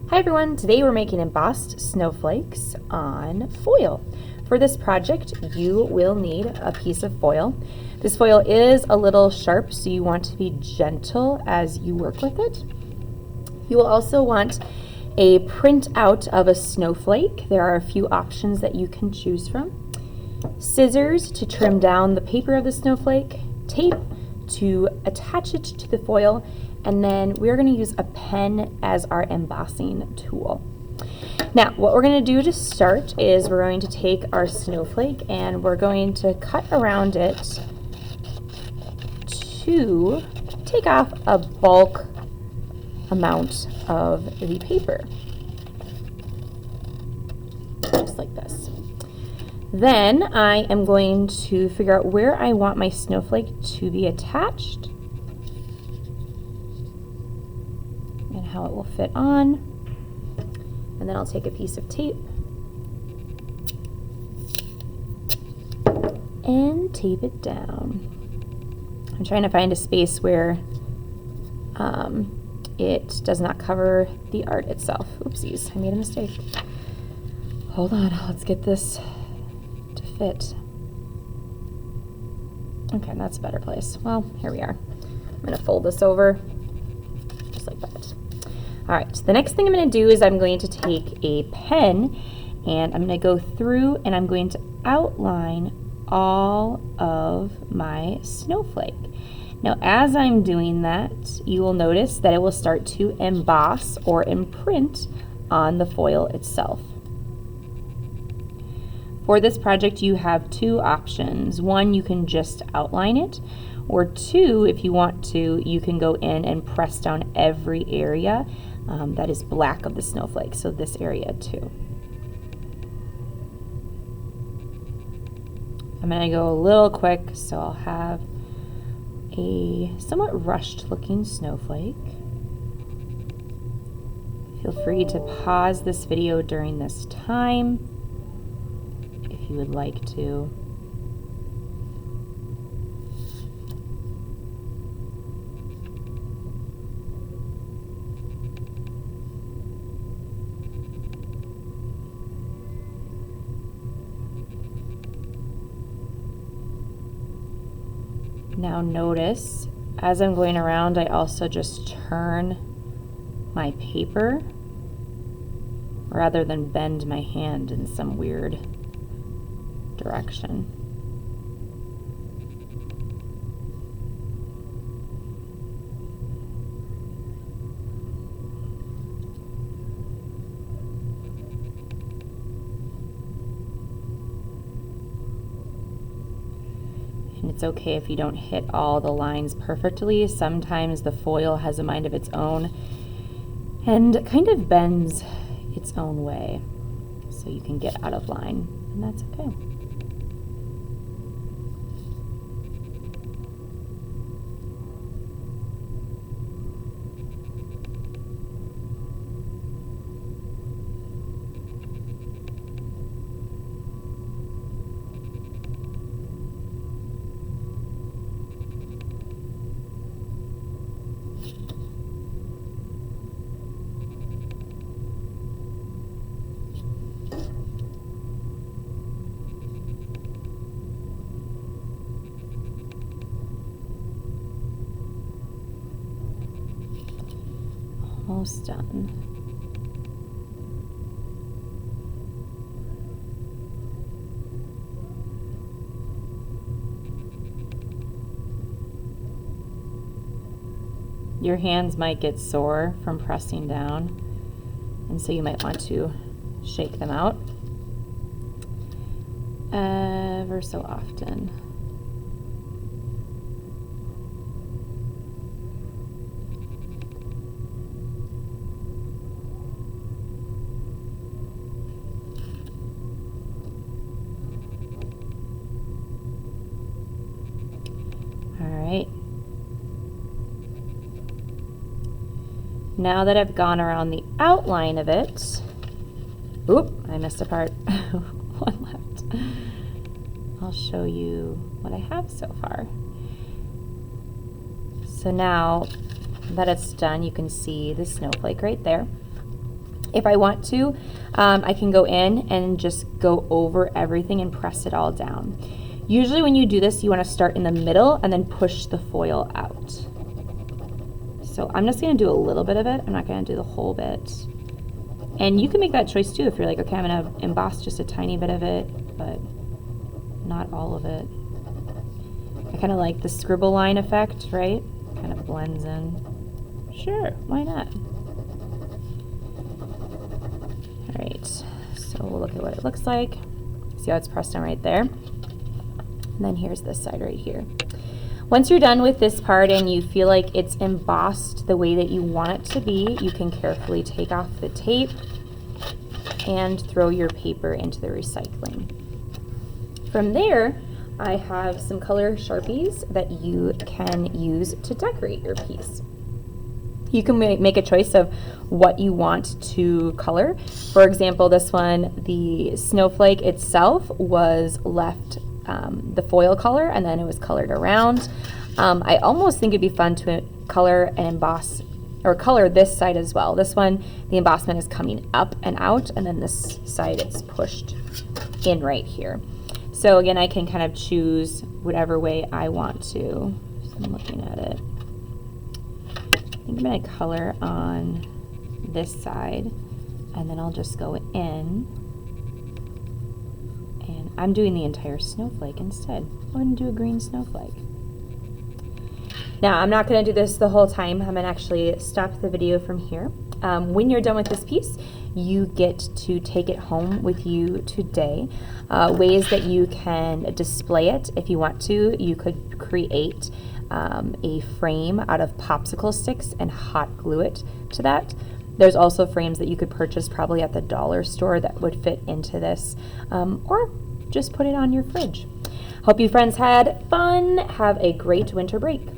Hi everyone, today we're making embossed snowflakes on foil. For this project, you will need a piece of foil. This foil is a little sharp, so you want to be gentle as you work with it. You will also want a printout of a snowflake. There are a few options that you can choose from. Scissors to trim down the paper of the snowflake, tape to attach it to the foil, and then we're going to use a pen as our embossing tool. Now, what we're going to do to start is we're going to take our snowflake and we're going to cut around it to take off a bulk amount of the paper, just like this. Then I am going to figure out where I want my snowflake to be attached and how it will fit on. And then I'll take a piece of tape and tape it down. I'm trying to find a space where it does not cover the art itself. Oopsies, I made a mistake. Hold on, let's get this to fit. Okay, that's a better place. Well, here we are. I'm gonna fold this over just like that. All right, the next thing I'm gonna do is I'm going to take a pen and I'm gonna go through and I'm going to outline all of my snowflake. Now, as I'm doing that, you will notice that it will start to emboss or imprint on the foil itself. For this project, you have two options. One, you can just outline it, or two, if you want to, you can go in and press down every area that is black of the snowflake, so this area too. I'm gonna go a little quick, so I'll have a somewhat rushed looking snowflake. Feel free to pause this video during this time if you would like to. Now notice, as I'm going around, I also just turn my paper rather than bend my hand in some weird direction. And it's okay if you don't hit all the lines perfectly. Sometimes the foil has a mind of its own and kind of bends its own way, so you can get out of line, and that's okay. Almost done. Your hands might get sore from pressing down, and so you might want to shake them out ever so often. Alright, now that I've gone around the outline of it, oop, I missed a part, one left. I'll show you what I have so far. So now that it's done, you can see the snowflake right there. If I want to, I can go in and just go over everything and press it all down. Usually when you do this, you want to start in the middle and then push the foil out. So I'm just going to do a little bit of it. I'm not going to do the whole bit. And you can make that choice too if you're like, okay, I'm going to emboss just a tiny bit of it, but not all of it. I kind of like the scribble line effect, right? Kind of blends in. Sure, why not? All right, so we'll look at what it looks like. See how it's pressed on right there? And then here's this side right here. Once you're done with this part and you feel like it's embossed the way that you want it to be, you can carefully take off the tape and throw your paper into the recycling. From there, I have some color Sharpies that you can use to decorate your piece. You can make a choice of what you want to color. For example, this one, the snowflake itself was left the foil color and then it was colored around. I almost think it'd be fun to color and emboss or color this side as well. This one, the embossment is coming up and out, and then this side it's pushed in right here. So again, I can kind of choose whatever way I want to. So I'm looking at it. I think I'm gonna color on this side, and then I'll just go in, and I'm doing the entire snowflake instead. I'm gonna do a green snowflake. Now, I'm not gonna do this the whole time. I'm gonna actually stop the video from here. When you're done with this piece, you get to take it home with you today. Ways that you can display it if you want to. You could create a frame out of popsicle sticks and hot glue it to that. There's also frames that you could purchase probably at the dollar store that would fit into this, or just put it on your fridge. Hope you friends had fun. Have a great winter break.